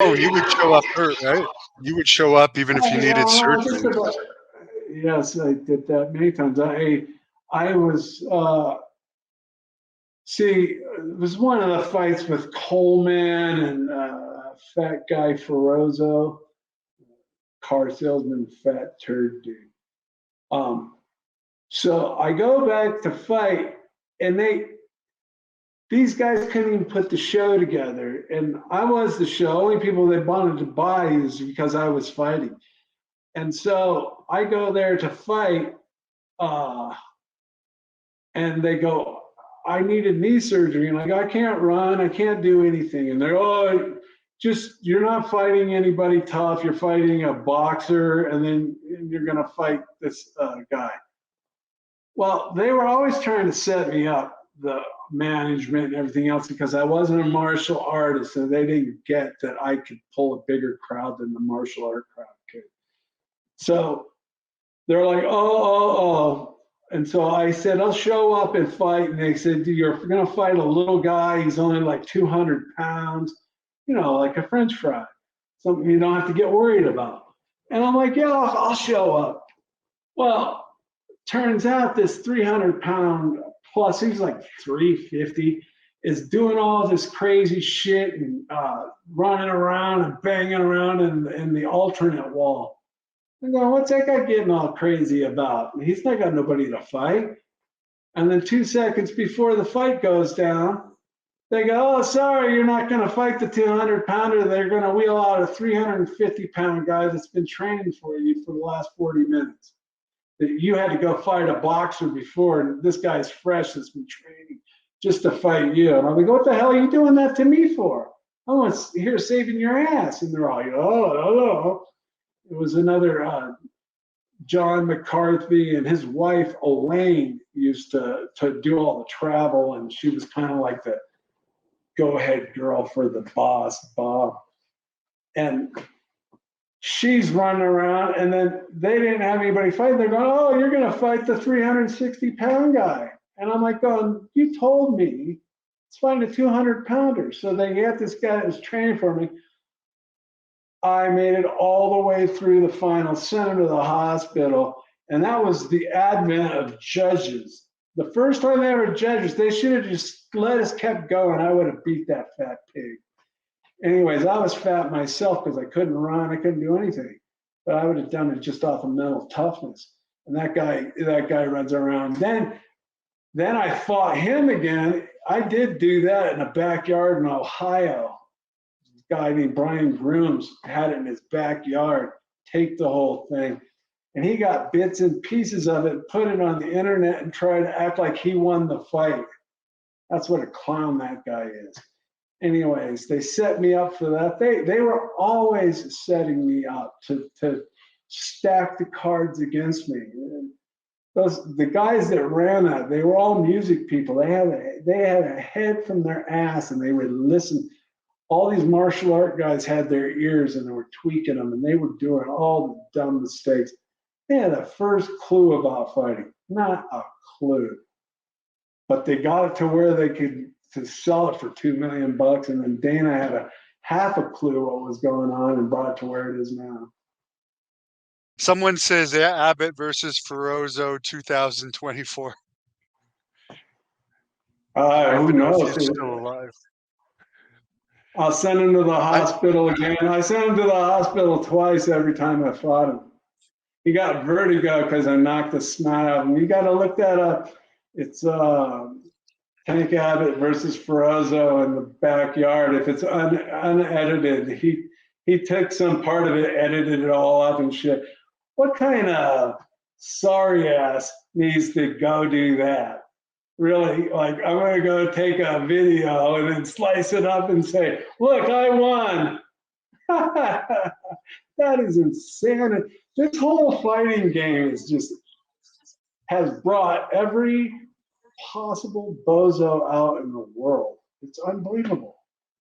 Oh, you would show up hurt, right? You would show up even if you needed surgery. Yes, I did that many times. I was see, it was one of the fights with Coleman and fat guy Ferrozzo, car salesman, fat turd dude. So I go back to fight, and these guys couldn't even put the show together. And I was the show. Only people they wanted to buy is because I was fighting. And so I go there to fight, and they go, I needed knee surgery. And I go, I can't run. I can't do anything. And they're, oh, just, you're not fighting anybody tough. You're fighting a boxer, and then you're going to fight this guy. Well, they were always trying to set me up, the management and everything else, because I wasn't a martial artist, and they didn't get that I could pull a bigger crowd than the martial art crowd could. So they're like, oh. And so I said, I'll show up and fight. And they said, you're going to fight a little guy. He's only like 200 pounds, like a French fry, something you don't have to get worried about. And I'm like, yeah, I'll show up. Well, turns out this 300-pound plus, he's like 350, is doing all this crazy shit and running around and banging around in the alternate wall. I'm going, what's that guy getting all crazy about? He's not got nobody to fight. And then 2 seconds before the fight goes down, they go, oh, sorry, you're not going to fight the 200-pounder. They're going to wheel out a 350-pound guy that's been training for you for the last 40 minutes. That you had to go fight a boxer before, and this guy's fresh that's been training just to fight you. And I'm like, what the hell are you doing that to me for? I was here saving your ass. And they're all, oh. It was another John McCarthy, and his wife Elaine used to do all the travel, and she was kind of like the go-ahead girl for the boss, Bob. And she's running around, and then they didn't have anybody fight. They're going, oh, you're going to fight the 360-pound guy. And I'm like going, you told me it's fighting a 200-pounder. So they got this guy that was training for me. I made it all the way through the final, sent him to the hospital, and that was the advent of judges. The first time they were judges, they should have just let us kept going. I would have beat that fat pig. Anyways, I was fat myself because I couldn't run, I couldn't do anything, but I would have done it just off of mental toughness. And that guy runs around. Then I fought him again. I did do that in a backyard in Ohio. Guy named Brian Grooms had it in his backyard, taped the whole thing, and he got bits and pieces of it, put it on the internet, and tried to act like he won the fight. That's what a clown that guy is. Anyways, they set me up for that. They were always setting me up to stack the cards against me. The guys that ran that, they were all music people. They had a head from their ass, and they would listen. All these martial art guys had their ears, and they were tweaking them, and they were doing all the dumb mistakes. They had the first clue about fighting, not a clue. But they got it to where they could to sell it for $2 million, and then Dana had a half a clue what was going on and brought it to where it is now. Someone says Abbott versus Ferrozzo 2024. Who knows? If he's still alive. I'll send him to the hospital again. I sent him to the hospital twice every time I fought him. He got vertigo because I knocked the snot out of him. You got to look that up. It's Tank Abbott versus Ferrozzo in the backyard. If it's unedited, he took some part of it, edited it all up and shit. What kind of sorry ass needs to go do that? Really, like, I'm going to go take a video and then slice it up and say, look, I won. That is insanity. This whole fighting game has brought every possible bozo out in the world. It's unbelievable.